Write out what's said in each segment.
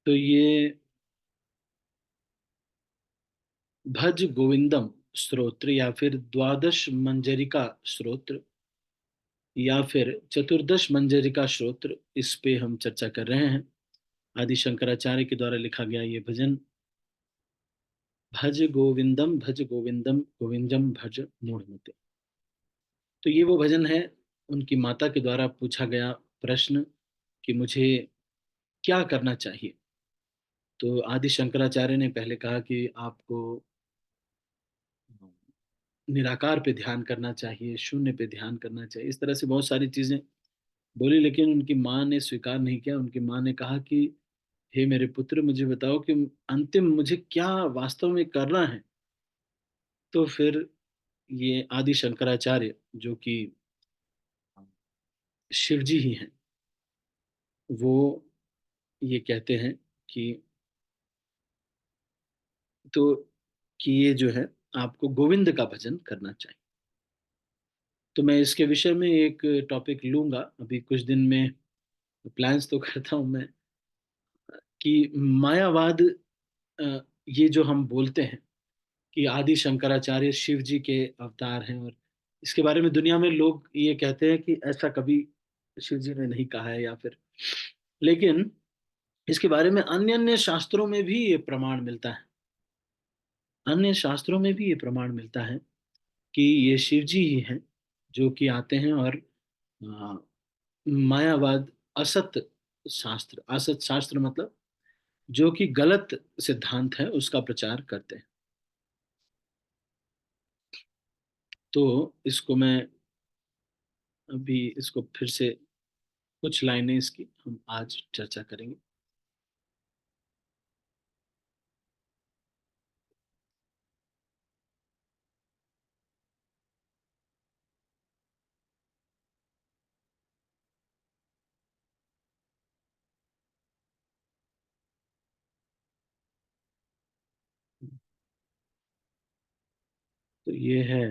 तो ये भज गोविंदम स्तोत्र या फिर द्वादश मंजरिका स्तोत्र या फिर चतुर्दश मंजरिका स्तोत्र, इस पे हम चर्चा कर रहे हैं। आदि शंकराचार्य के द्वारा लिखा गया ये भजन, भज गोविंदम गोविंदम भज मूढ़मते। तो ये वो भजन है, उनकी माता के द्वारा पूछा गया प्रश्न कि मुझे क्या करना चाहिए। तो आदि शंकराचार्य ने पहले कहा कि आपको निराकार पे ध्यान करना चाहिए, शून्य पे ध्यान करना चाहिए, इस तरह से बहुत सारी चीजें बोली। लेकिन उनकी माँ ने स्वीकार नहीं किया। उनकी माँ ने कहा कि हे मेरे पुत्र, मुझे बताओ कि अंतिम मुझे क्या वास्तव में करना है। तो फिर ये आदि शंकराचार्य, जो कि शिव जी ही हैं, वो ये कहते हैं कि तो कि ये जो है, आपको गोविंद का भजन करना चाहिए। तो मैं इसके विषय में एक टॉपिक लूंगा अभी कुछ दिन में। प्लान्स तो करता हूं मैं कि मायावाद, अ, ये जो हम बोलते हैं कि आदि शंकराचार्य शिव जी के अवतार हैं, और इसके बारे में दुनिया में लोग ये कहते हैं कि ऐसा कभी शिव जी ने नहीं कहा है, या फिर, लेकिन इसके बारे में अन्य अन्य शास्त्रों में भी ये प्रमाण मिलता है। अन्य शास्त्रों में भी ये प्रमाण मिलता है कि ये शिव जी ही हैं जो कि आते हैं और अ, मायावाद, असत शास्त्र, असत शास्त्र मतलब जो कि गलत सिद्धांत है, उसका प्रचार करते हैं। तो इसको मैं अभी इसको फिर से कुछ लाइनें इसकी हम आज चर्चा करेंगे। तो ये है,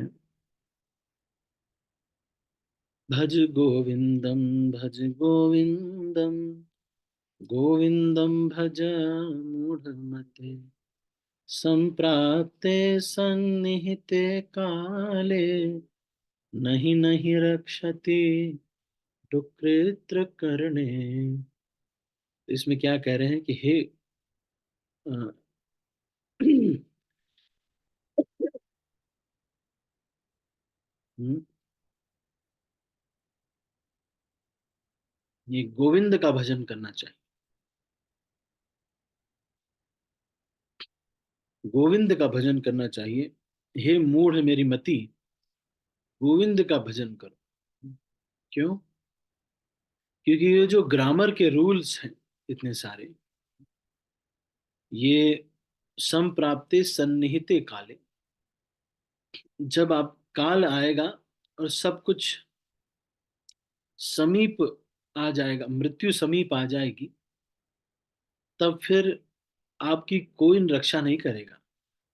भज गोविंदम गोविंदम भज मूढ़मते, संप्राप्ते सन्निहिते काले, नहीं नहीं रक्षति दुकृत्र करणे। इसमें क्या कह रहे हैं कि हे अ, हम्म, ये गोविंद का भजन करना चाहिए। गोविंद का भजन करना चाहिए। हे मूढ़ मेरी मति, गोविंद का भजन करो। क्यों? क्योंकि ये जो ग्रामर के रूल्स हैं इतने सारे, ये संप्राप्ते सन्निहिते काले, जब आप काल आएगा और सब कुछ समीप आ जाएगा, मृत्यु समीप आ जाएगी, तब फिर आपकी कोई रक्षा नहीं करेगा।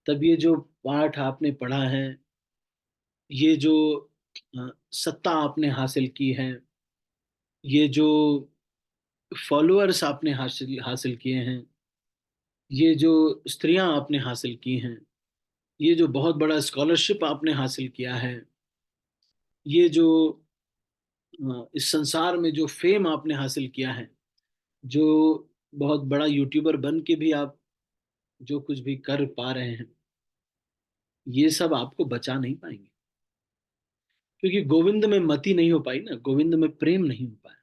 तब ये जो पाठ आपने पढ़ा है, ये जो सत्ता आपने हासिल की है, ये जो फॉलोअर्स आपने हासिल हासिल किए हैं, ये जो स्त्रियां आपने हासिल की हैं, ये जो बहुत बड़ा स्कॉलरशिप आपने हासिल किया है, ये जो इस संसार में जो फेम आपने हासिल किया है, जो बहुत बड़ा यूट्यूबर बन के भी आप जो कुछ भी कर पा रहे हैं, ये सब आपको बचा नहीं पाएंगे। क्योंकि गोविंद में मति नहीं हो पाई ना, गोविंद में प्रेम नहीं हो पाया।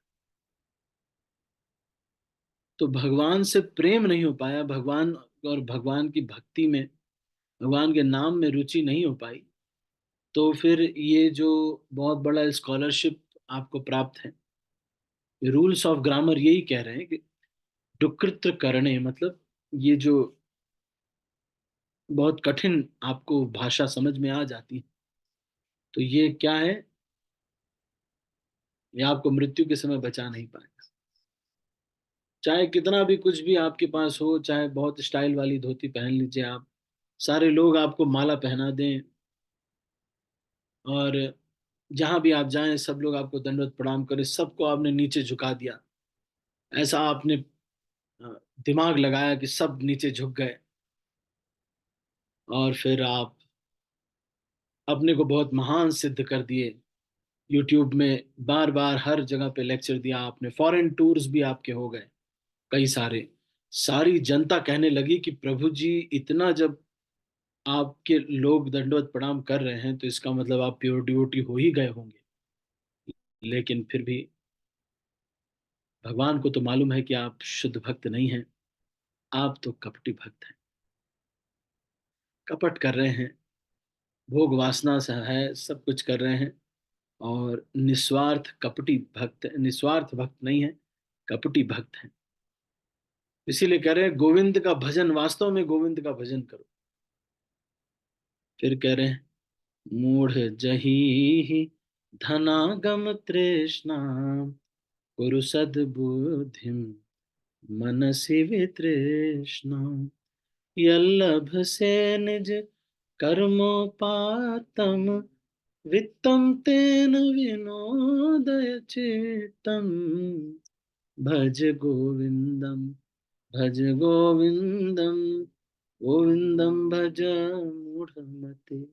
तो भगवान से प्रेम नहीं हो पाया, भगवान और भगवान की भक्ति में, भगवान के नाम में रुचि नहीं हो पाई, तो फिर ये जो बहुत बड़ा स्कॉलरशिप आपको प्राप्त है, रूल्स ऑफ ग्रामर यही कह रहे हैं कि डुकृत करणे, मतलब ये जो बहुत कठिन आपको भाषा समझ में आ जाती है, तो ये क्या है, ये आपको मृत्यु के समय बचा नहीं पाएगा। चाहे कितना भी कुछ भी आपके पास हो, चाहे बहुत स्टाइल वाली धोती पहन लीजिए आप, सारे लोग आपको माला पहना दें, और जहां भी आप जाएं सब लोग आपको दंडवत प्रणाम करें, सबको आपने नीचे झुका दिया, ऐसा आपने दिमाग लगाया कि सब नीचे झुक गए, और फिर आप अपने को बहुत महान सिद्ध कर दिए। यूट्यूब में बार बार हर जगह पे लेक्चर दिया आपने, फॉरेन टूर्स भी आपके हो गए कई सारे। सारी जनता कहने लगी कि प्रभु जी, इतना जब आपके लोग दंडवत प्रणाम कर रहे हैं तो इसका मतलब आप प्योर डिवोटी हो ही गए होंगे। लेकिन फिर भी भगवान को तो मालूम है कि आप शुद्ध भक्त नहीं हैं, आप तो कपटी भक्त हैं, कपट कर रहे हैं, भोग वासना से है, सब कुछ कर रहे हैं। और निस्वार्थ कपटी भक्त, निस्वार्थ भक्त नहीं है, कपटी भक्त हैं। इसीलिए कह रहे हैं गोविंद का भजन, वास्तव में गोविंद का भजन करो। फिर कह रहे हैं, मूढ़ जही धनागम तृष्णा, कुरु सद्बुद्धिम मनसि वितृष्णा, यल्लभ से निज कर्मोपातम, वित्तम तेन विनोदय चित्तम, भज गोविंदम, भज गोविंदम, गोविंदम भज मूढ़मते।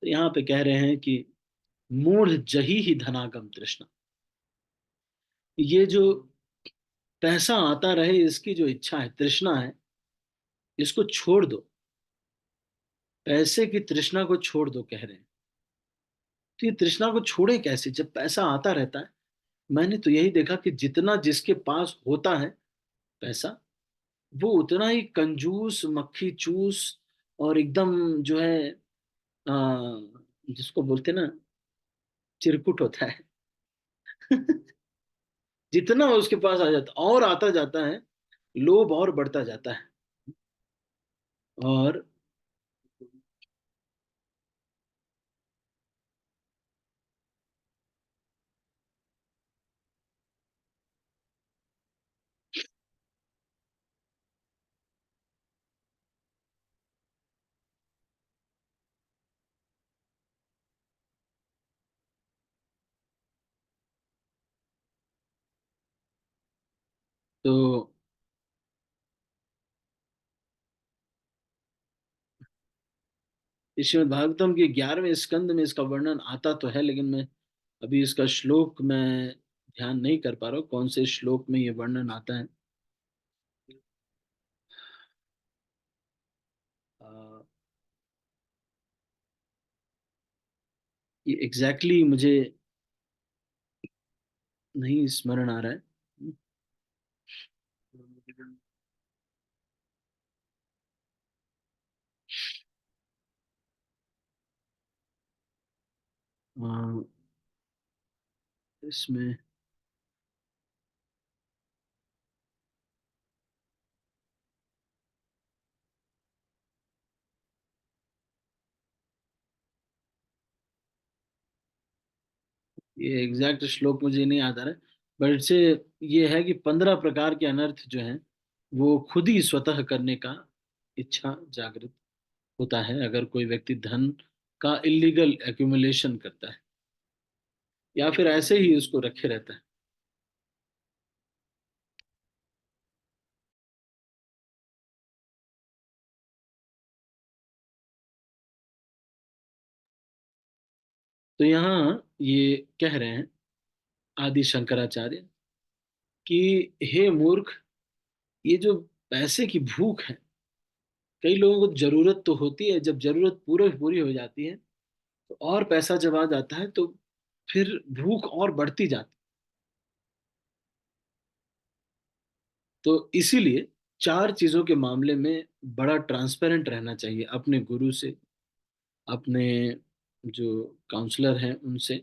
तो यहाँ पे कह रहे हैं कि मूढ़ जही ही धनागम तृष्णा, ये जो पैसा आता रहे इसकी जो इच्छा है, तृष्णा है, इसको छोड़ दो। पैसे की तृष्णा को छोड़ दो कह रहे हैं। तो ये तृष्णा को छोड़े कैसे जब पैसा आता रहता है? मैंने तो यही देखा कि जितना जिसके पास होता है पैसा, वो उतना ही कंजूस, मक्खी चूस, और एकदम जो है, जिसको बोलते ना, चिरकुट होता है। जितना उसके पास आ जाता और आता जाता है, लोभ और बढ़ता जाता है। और तो श्रीमद् भागवतम के 11वें स्कंद में इसका वर्णन आता तो है, लेकिन मैं अभी इसका श्लोक मैं ध्यान नहीं कर पा रहा हूँ कौन से श्लोक में ये वर्णन आता है। अ, ये एग्जैक्टली मुझे नहीं स्मरण आ रहा है। अ, इसमें ये एग्जैक्ट श्लोक मुझे नहीं याद आ रहा है, बट इससे ये है कि 15 प्रकार के अनर्थ जो हैं वो खुद ही स्वतः करने का इच्छा जागृत होता है, अगर कोई व्यक्ति धन का इलीगल एक्यूमुलेशन करता है या फिर ऐसे ही उसको रखे रहता है। तो यहाँ ये कह रहे हैं आदि शंकराचार्य कि हे मूर्ख, ये जो पैसे की भूख है, कई लोगों को जरूरत तो होती है, जब जरूरत पूरी पूरी हो जाती है तो और पैसा जब आ जाता है तो फिर भूख और बढ़ती जाती है। तो इसीलिए चार चीजों के मामले में बड़ा ट्रांसपेरेंट रहना चाहिए, अपने गुरु से, अपने जो काउंसलर हैं उनसे,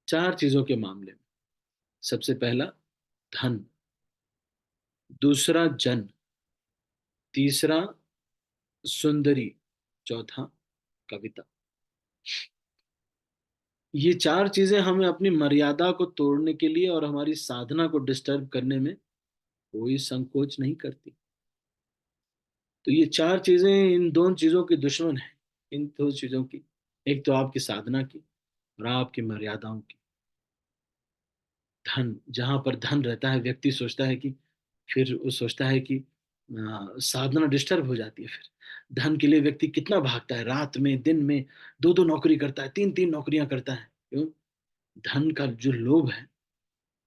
चार चीजों के मामले में। सबसे पहला धन, दूसरा जन, तीसरा सुंदरी, चौथा कविता। ये चार चीजें हमें अपनी मर्यादा को तोड़ने के लिए और हमारी साधना को डिस्टर्ब करने में कोई संकोच नहीं करती। तो ये चार चीजें इन दोनों चीजों की दुश्मन है, इन दो चीजों की। एक तो आपकी साधना की और आपकी मर्यादाओं की। धन, जहां पर धन रहता है व्यक्ति सोचता है कि फिर वो सोचता है कि साधना डिस्टर्ब हो जाती है। फिर धन के लिए व्यक्ति कितना भागता है, रात में दिन में दो दो नौकरी करता है, तीन तीन नौकरियां करता है। क्यों? धन का जो लोभ है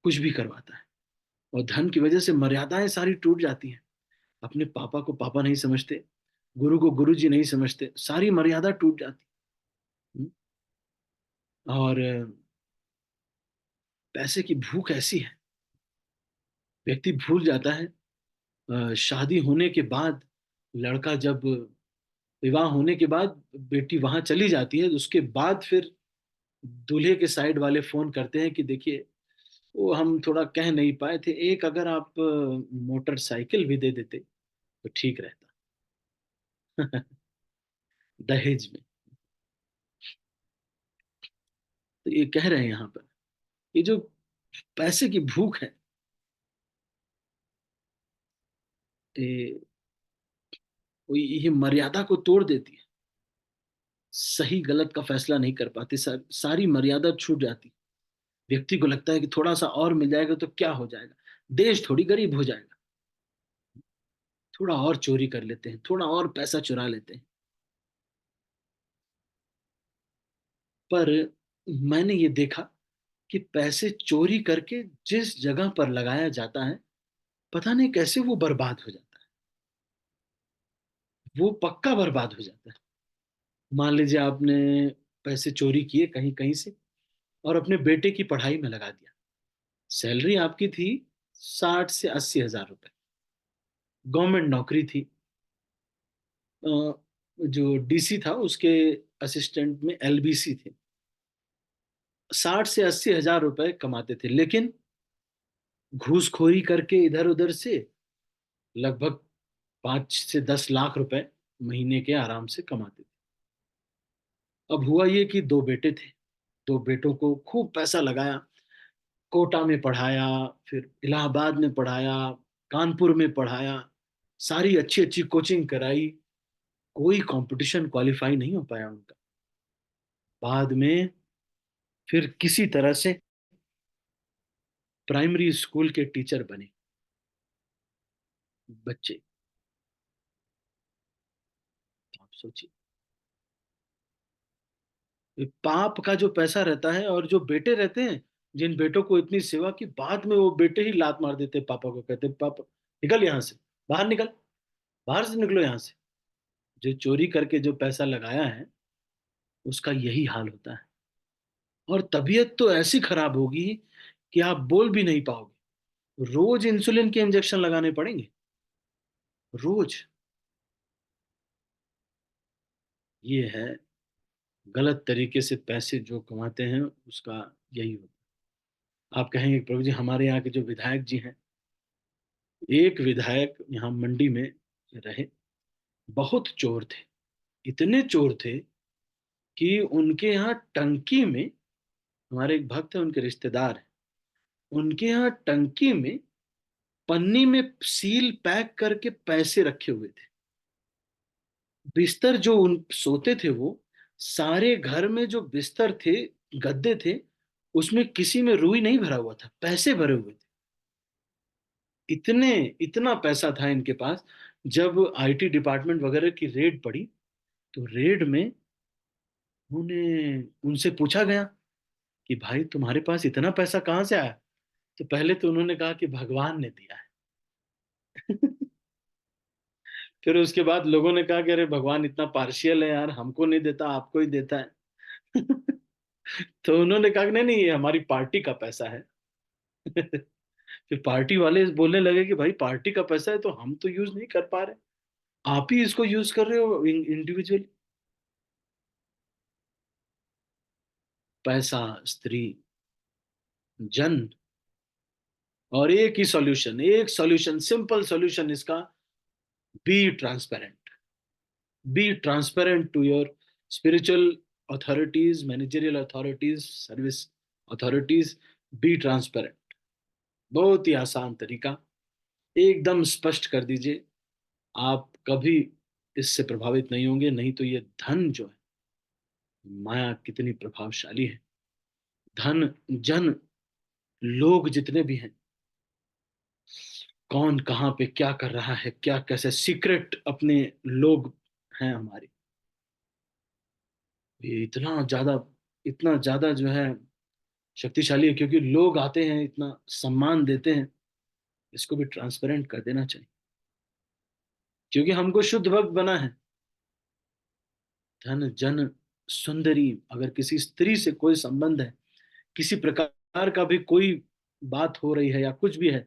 कुछ भी करवाता है। और धन की वजह से मर्यादाएं सारी टूट जाती हैं। अपने पापा को पापा नहीं समझते, गुरु को गुरु जी नहीं समझते, सारी मर्यादा टूट जाती। हम्म? और पैसे की भूख ऐसी है, व्यक्ति भूल जाता है शादी होने के बाद, लड़का जब विवाह होने के बाद बेटी वहां चली जाती है, तो उसके बाद फिर दूल्हे के साइड वाले फोन करते हैं कि देखिए, वो हम थोड़ा कह नहीं पाए थे, एक अगर आप मोटरसाइकिल भी दे देते तो ठीक रहता। दहेज में। तो ये कह रहे हैं यहाँ पर, ये जो पैसे की भूख है, ये ये मर्यादा को तोड़ देती है। सही गलत का फैसला नहीं कर पाती, सारी मर्यादा छूट जाती। व्यक्ति को लगता है कि थोड़ा सा और मिल जाएगा तो क्या हो जाएगा, देश थोड़ी गरीब हो जाएगा, थोड़ा और चोरी कर लेते हैं, थोड़ा और पैसा चुरा लेते हैं। पर मैंने ये देखा कि पैसे चोरी करके जिस जगह पर लगाया जाता है, पता नहीं कैसे वो बर्बाद हो जाता है, वो पक्का बर्बाद हो जाता है। मान लीजिए आपने पैसे चोरी किए कहीं कहीं से और अपने बेटे की पढ़ाई में लगा दिया। सैलरी आपकी थी 60 से 80 हजार रुपए, गवर्नमेंट नौकरी थी। जो डीसी था उसके असिस्टेंट में एलबीसी थे। 60 से 80 हजार रुपए कमाते थे, लेकिन घूसखोरी करके इधर उधर से लगभग 5 से 10 लाख रुपए महीने के आराम से कमाते थे। अब हुआ ये कि दो बेटे थे, दो बेटों को खूब पैसा लगाया, कोटा में पढ़ाया, फिर इलाहाबाद में पढ़ाया, कानपुर में पढ़ाया, सारी अच्छी अच्छी कोचिंग कराई। कोई कंपटीशन क्वालिफाई नहीं हो पाया उनका। बाद में फिर किसी तरह से प्राइमरी स्कूल के टीचर बने बच्चे। आप सोचिए, ये पाप का जो पैसा रहता है, और जो बेटे रहते हैं, जिन बेटों को इतनी सेवा की, बाद में वो बेटे ही लात मार देते पापा को, कहते पापा निकल यहाँ से, बाहर निकल, बाहर से निकलो यहाँ से। जो चोरी करके जो पैसा लगाया है, उसका यही हाल होता है। और तबीयत तो ऐसी खराब होगी कि आप बोल भी नहीं पाओगे। रोज इंसुलिन के इंजेक्शन लगाने पड़ेंगे, रोज। ये है, गलत तरीके से पैसे जो कमाते हैं उसका यही होता है। आप कहेंगे प्रभु जी, हमारे यहाँ के जो विधायक जी हैं, एक विधायक यहाँ मंडी में रहे, बहुत चोर थे, इतने चोर थे कि उनके यहाँ टंकी में, हमारे एक भक्त है, उनके रिश्तेदार हैं, उनके यहाँ टंकी में पन्नी में सील पैक करके पैसे रखे हुए थे। बिस्तर जो उन सोते थे, वो सारे घर में जो बिस्तर थे, गद्दे थे, उसमें किसी में रुई नहीं भरा हुआ था, पैसे भरे हुए थे। इतने इतना पैसा था इनके पास। जब आईटी डिपार्टमेंट वगैरह की रेड पड़ी, तो रेड में उन्हें उनसे पूछा गया कि भाई तुम्हारे पास इतना पैसा कहाँ से आया। तो पहले तो उन्होंने कहा कि भगवान ने दिया है। फिर उसके बाद लोगों ने कहा कि अरे भगवान इतना पार्शियल है यार, हमको नहीं देता, आपको ही देता है। तो उन्होंने कहा कि नहीं नहीं, ये हमारी पार्टी का पैसा है। फिर पार्टी वाले बोलने लगे कि भाई पार्टी का पैसा है तो हम तो यूज नहीं कर पा रहे, आप ही इसको यूज कर रहे हो इंडिविजुअली। पैसा, स्त्री, जन, और एक ही सॉल्यूशन, एक सॉल्यूशन, सिंपल सॉल्यूशन इसका, be transparent. Be transparent to your spiritual authorities, managerial authorities, service authorities. Be transparent. बहुत ही आसान तरीका, एकदम स्पष्ट कर दीजिए। आप कभी इससे प्रभावित नहीं होंगे। नहीं तो ये धन जो है, माया कितनी प्रभावशाली है। धन, जन, लोग जितने भी हैं, कौन कहाँ पे क्या कर रहा है, क्या कैसे सीक्रेट अपने लोग हैं हमारे। ये इतना ज्यादा जो है शक्तिशाली है, क्योंकि लोग आते हैं, इतना सम्मान देते हैं। इसको भी ट्रांसपेरेंट कर देना चाहिए, क्योंकि हमको शुद्ध भक्त बना है। धन जन सुंदरी, अगर किसी स्त्री से कोई संबंध है, किसी प्रकार का भी कोई बात हो रही है या कुछ भी है,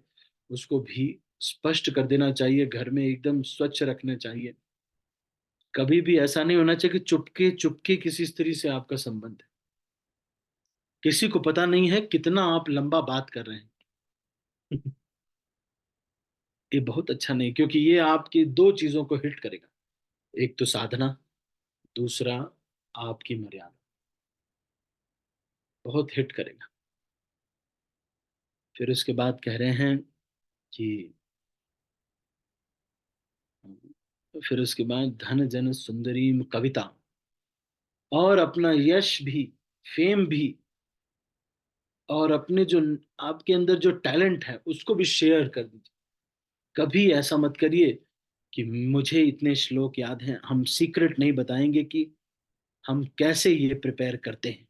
उसको भी स्पष्ट कर देना चाहिए, घर में एकदम स्वच्छ रखना चाहिए। कभी भी ऐसा नहीं होना चाहिए कि चुपके चुपके किसी स्त्री से आपका संबंध है, किसी को पता नहीं है कितना आप लंबा बात कर रहे हैं। ये बहुत अच्छा नहीं, क्योंकि ये आपकी दो चीजों को हिट करेगा। एक तो साधना, दूसरा आपकी मर्यादा, बहुत हिट करेगा। फिर उसके बाद कह रहे हैं कि फिर उसके बाद धन जन सुंदरी कविता, और अपना यश भी, फेम भी, और अपने जो आपके अंदर जो टैलेंट है उसको भी शेयर कर दीजिए। कभी ऐसा मत करिए कि मुझे इतने श्लोक याद हैं, हम सीक्रेट नहीं बताएंगे कि हम कैसे ये प्रिपेयर करते हैं।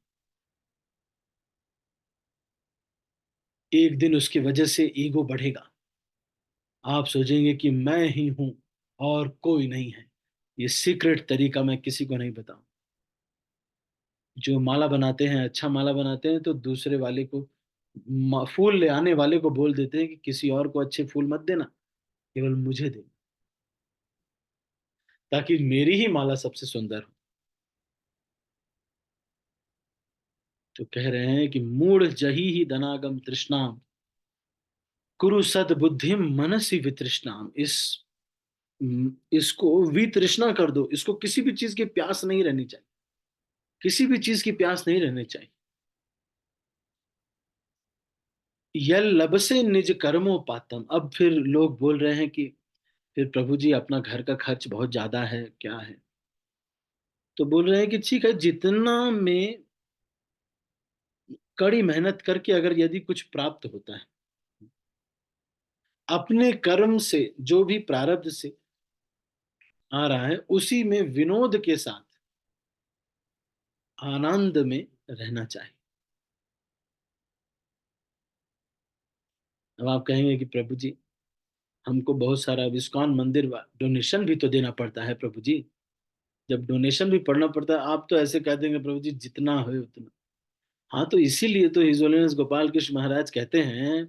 एक दिन उसकी वजह से ईगो बढ़ेगा, आप सोचेंगे कि मैं ही हूं और कोई नहीं है। ये सीक्रेट तरीका मैं किसी को नहीं बताऊं। जो माला बनाते हैं, अच्छा माला बनाते हैं, तो दूसरे वाले को फूल ले आने वाले को बोल देते हैं कि किसी और को अच्छे फूल मत देना, केवल मुझे देना, ताकि मेरी ही माला सबसे सुंदर हो। तो कह रहे हैं कि मूढ़ जही ही धनागम तृष्णाम, कुरु सद बुद्धिम मनसी वितृष्णाम। इसको वितृष्णा कर दो, इसको किसी भी चीज की प्यास नहीं रहनी चाहिए, किसी भी चीज की प्यास नहीं रहनी चाहिए। यल लब से निज कर्मों पातम। अब फिर लोग बोल रहे हैं कि फिर प्रभु जी अपना घर का खर्च बहुत ज्यादा है, क्या है। तो बोल रहे हैं कि ठीक है, जितना में कड़ी मेहनत करके अगर यदि कुछ प्राप्त होता है, अपने कर्म से जो भी प्रारब्ध से आ रहा है, उसी में विनोद के साथ आनंद में रहना चाहिए। अब आप कहेंगे कि प्रभु जी, हमको बहुत सारा इस्कॉन मंदिर डोनेशन भी तो देना पड़ता है प्रभु जी। जब डोनेशन भी पड़ना पड़ता है, आप तो ऐसे कह देंगे प्रभु जी जितना हो उतना। हाँ, तो इसीलिए तो हिज होलीनेस गोपाल कृष्ण महाराज कहते हैं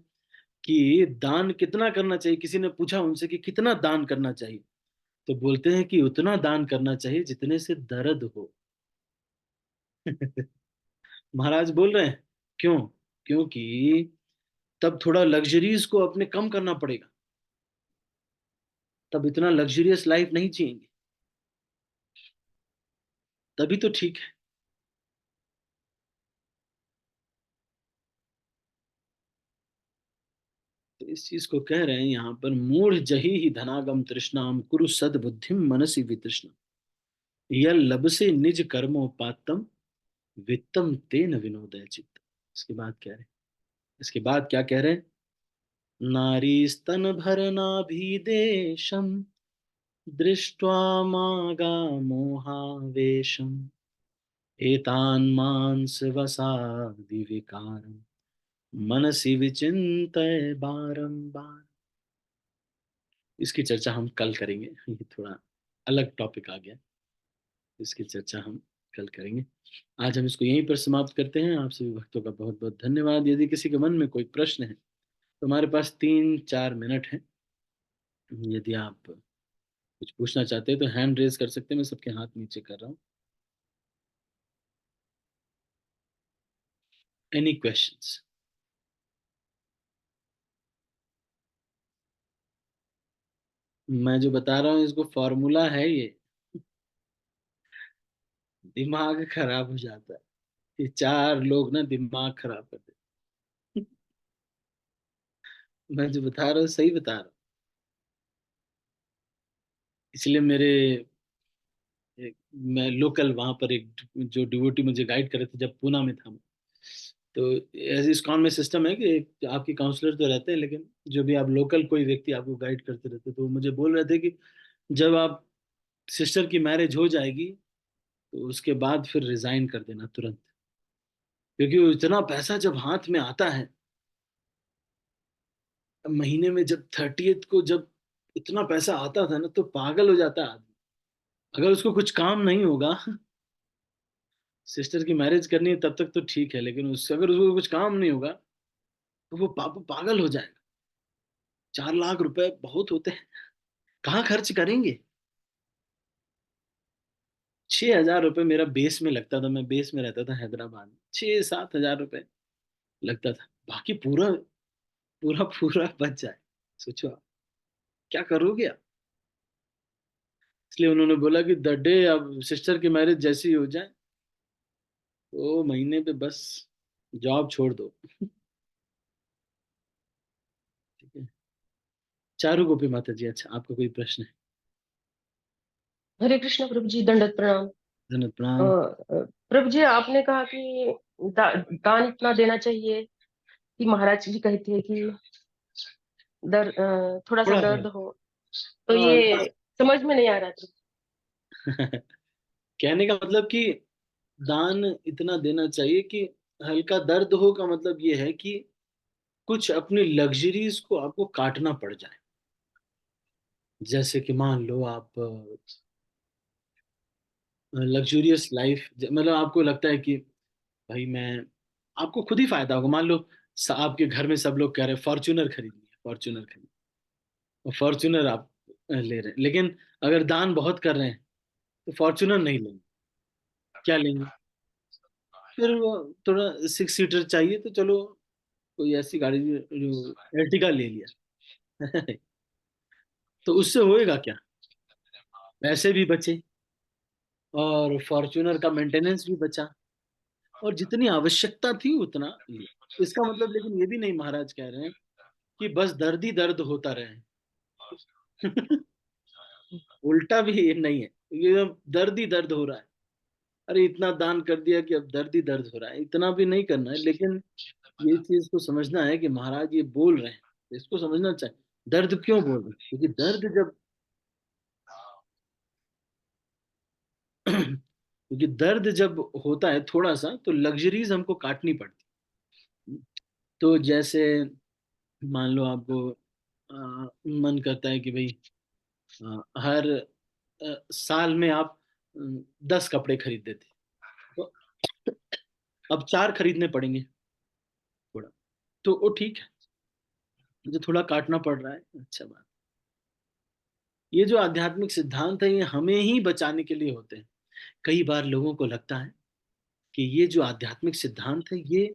कि दान कितना करना चाहिए। किसी ने पूछा उनसे कि कितना दान करना चाहिए, तो बोलते हैं कि उतना दान करना चाहिए जितने से दर्द हो। महाराज बोल रहे हैं क्यों? क्योंकि तब थोड़ा लग्जरीज को अपने कम करना पड़ेगा, तब इतना लग्जरियस लाइफ नहीं जिएंगे, तभी तो ठीक है। तो इस चीज को कह रहे हैं यहाँ पर, मूढ़ जही ही धनागम तृष्णाम कुरु सद बुद्धिम मनसी वितृष्णा, यह लबसे निज कर्मोपातम वित्तम तेन विनोदय चित्त। इसके बाद कह रहे हैं, इसके बाद क्या कह रहे हैं? नारी स्तन भरनाभिदेशम दृष्ट्वा मागा मोहावेशम एतान् वसादि विकारम मनसि विचिन्तय बारंबार। इसकी चर्चा हम कल करेंगे, ये थोड़ा अलग टॉपिक आ गया, इसकी चर्चा हम कल करेंगे। आज हम इसको यहीं पर समाप्त करते हैं। आप सभी भक्तों का बहुत बहुत धन्यवाद। यदि किसी के मन में कोई प्रश्न है, तो हमारे पास 3-4 मिनट है। यदि आप कुछ पूछना चाहते हैं तो हैंड रेज कर सकते हैं, मैं सबके हाथ नीचे कर रहा हूँ। Any questions? मैं जो बता रहा हूँ इसको फॉर्मूला है ये, दिमाग खराब हो जाता है। ये चार लोग ना दिमाग खराब कर देते। मैं जो बता रहा हूँ सही बता रहा हूँ। इसलिए मैं लोकल वहां पर एक जो डिवोटी मुझे गाइड कर रहे थे, जब पूना में था मैं, तो ऐसे इस्कॉन में सिस्टम है कि आपके काउंसलर तो रहते हैं, लेकिन जो भी आप लोकल कोई व्यक्ति आपको गाइड करते रहते हैं। तो वो मुझे बोल रहे थे कि जब आप सिस्टर की मैरिज हो जाएगी तो उसके बाद फिर रिजाइन कर देना तुरंत, क्योंकि वो इतना पैसा जब हाथ में आता है महीने में, जब 30th को जब इतना पैसा आता था ना तो पागल हो जाता है आदमी। अगर उसको कुछ काम नहीं होगा, सिस्टर की मैरिज करनी है तब तक तो ठीक है, लेकिन उससे अगर उसको कुछ काम नहीं होगा तो वो पागल हो जाएगा। 4 लाख रुपए बहुत होते हैं, कहाँ खर्च करेंगे। 6,000 रुपये मेरा बेस में लगता था, मैं बेस में रहता था हैदराबाद में, 6-7 हजार रुपये लगता था, बाकी पूरा पूरा पूरा बच जाए। सोचो आप क्या करोगे आप। इसलिए उन्होंने बोला कि द डे अब सिस्टर की मैरिज जैसी हो जाए तो महीने पे बस जॉब छोड़ दो। ठीक है। चारू गोपी माता जी, अच्छा आपका कोई प्रश्न है? हरे कृष्ण प्रभु जी, दंडवत प्रणाम। धन्यवाद, अ, प्रणाम। प्रभु जी, आपने कहा कि दान इतना देना चाहिए कि महाराज जी कहते हैं कि थोड़ा सा थोड़ा दर्द हो, तो ये हल्का। समझ में नहीं आ रहा था। कहने का मतलब कि दान इतना देना चाहिए कि हल्का दर्द हो, का मतलब ये है कि कुछ अपनी लग्जरीज को आपको काटना पड़ जाए। जैसे कि मान लो आप लग्जूरियस लाइफ, मतलब आपको लगता है कि भाई मैं, आपको खुद ही फायदा होगा। मान लो आपके घर में सब लोग कह रहे हैं फॉर्च्यूनर खरीदनी है, फॉर्च्यूनर खरीद, और फॉर्च्यूनर आप ले रहे हैं, लेकिन अगर दान बहुत कर रहे हैं तो फॉर्च्यूनर नहीं लेंगे। क्या लेंगे? फिर वो थोड़ा 6 सीटर चाहिए तो चलो कोई ऐसी गाड़ी जो एर्टिगा ले लिया। तो उससे होएगा क्या? पैसे भी बचे और फॉर्च्यूनर का मेंटेनेंस भी बचा, और जितनी आवश्यकता थी उतना लिया। इसका मतलब लेकिन ये भी नहीं महाराज कह रहे हैं कि बस दर्द ही दर्द होता रहे। उल्टा भी ये नहीं है, ये अब दर्द ही दर्द हो रहा है। अरे इतना दान कर दिया कि अब दर्द ही दर्द हो रहा है, इतना भी नहीं करना है। लेकिन ये चीज को समझना है कि महाराज ये बोल रहे हैं, इसको समझना चाहिए। दर्द क्यों बोल रहे हैं? क्योंकि दर्द जब क्योंकि दर्द जब होता है थोड़ा सा तो लग्जरीज हमको काटनी पड़ती। तो जैसे मान लो आपको मन करता है कि भाई हर साल में आप 10 कपड़े खरीद देते, तो अब 4 खरीदने पड़ेंगे थोड़ा, तो वो ठीक है, मुझे थोड़ा काटना पड़ रहा है, अच्छा बात। ये जो आध्यात्मिक सिद्धांत है ये हमें ही बचाने के लिए होते हैं। कई बार लोगों को लगता है कि ये जो आध्यात्मिक सिद्धांत है ये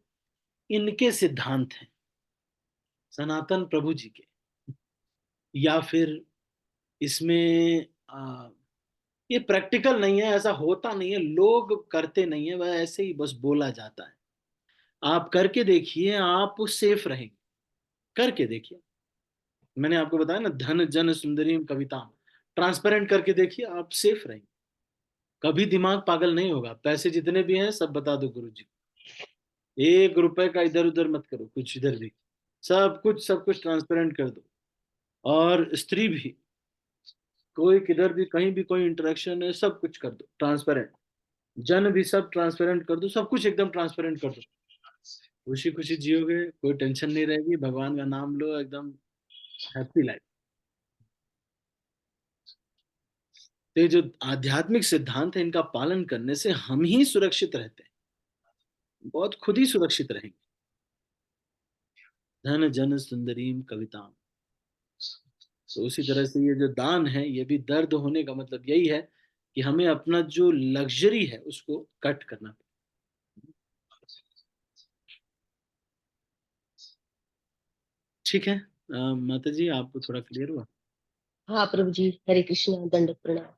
इनके सिद्धांत हैं, सनातन प्रभु जी के, या फिर इसमें ये प्रैक्टिकल नहीं है, ऐसा होता नहीं है, लोग करते नहीं है, वह ऐसे ही बस बोला जाता है। आप करके देखिए, आप सेफ रहेंगे। करके देखिए, मैंने आपको बताया ना, धन जन सुंदरीम कविता, ट्रांसपेरेंट करके देखिए, आप सेफ रहेंगे। कभी दिमाग पागल नहीं होगा। पैसे जितने भी हैं सब बता दो गुरु जी, 1 रुपए का इधर उधर मत करो, कुछ इधर भी, सब कुछ ट्रांसपेरेंट कर दो। और स्त्री भी, कोई किधर भी कहीं भी कोई इंटरेक्शन है सब कुछ कर दो ट्रांसपेरेंट। जन भी सब ट्रांसपेरेंट कर दो, सब कुछ एकदम ट्रांसपेरेंट कर दो। खुशी खुशी जियोगे, कोई टेंशन नहीं रहेगी, भगवान का नाम लो, एकदम हैप्पी लाइफ। तो ये जो आध्यात्मिक सिद्धांत है इनका पालन करने से हम ही सुरक्षित रहते हैं, बहुत खुद ही सुरक्षित रहेंगे। धन जन सुंदरीम कविता। तो उसी तरह से ये जो दान है ये भी दर्द होने का मतलब यही है कि हमें अपना जो लग्जरी है उसको कट करना पड़े। ठीक है। माता जी आपको थोड़ा क्लियर हुआ? हाँ प्रभु जी, हरे कृष्ण, दंडवत प्रणाम।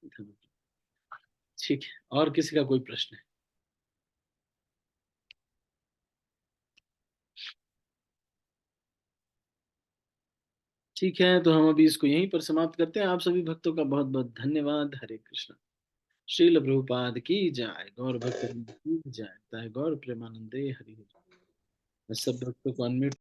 धन्यवाद। ठीक है, और किसी का कोई प्रश्न है? ठीक है, तो हम अभी इसको यहीं पर समाप्त करते हैं। आप सभी भक्तों का बहुत बहुत धन्यवाद। हरे कृष्ण। श्रील प्रभुपाद की जाय, गौर भक्त की जाय, ताय गौर प्रेमानंदे हरि हरि। मैं सब भक्तों को अनम्यूट